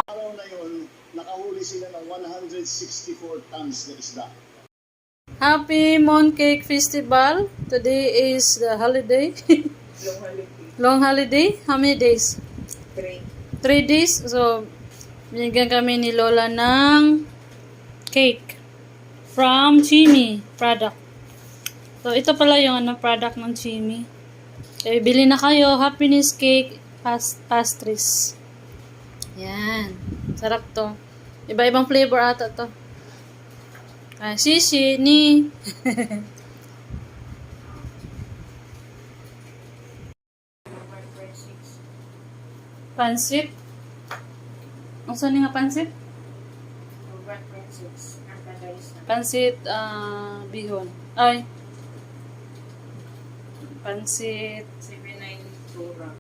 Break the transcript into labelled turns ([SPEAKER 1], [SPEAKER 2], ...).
[SPEAKER 1] Araw na yun, nakahuli sila ng 164 tons na isda.
[SPEAKER 2] Happy Mooncake Festival. Today is the holiday.
[SPEAKER 3] Long holiday.
[SPEAKER 2] Long holiday? How many days?
[SPEAKER 3] 3.
[SPEAKER 2] 3 days. So, binigyan kami ni Lola ng cake from Chimi product. So, ito pala yung product ng Chimi. Okay, bili na kayo. Happiness cake pastries. Yan. Sarap to. Iba-ibang flavor ata to. Sisi ni. Pansit. Ang saan nga pansit? Pansit bihon. Ay. Pansit
[SPEAKER 3] 792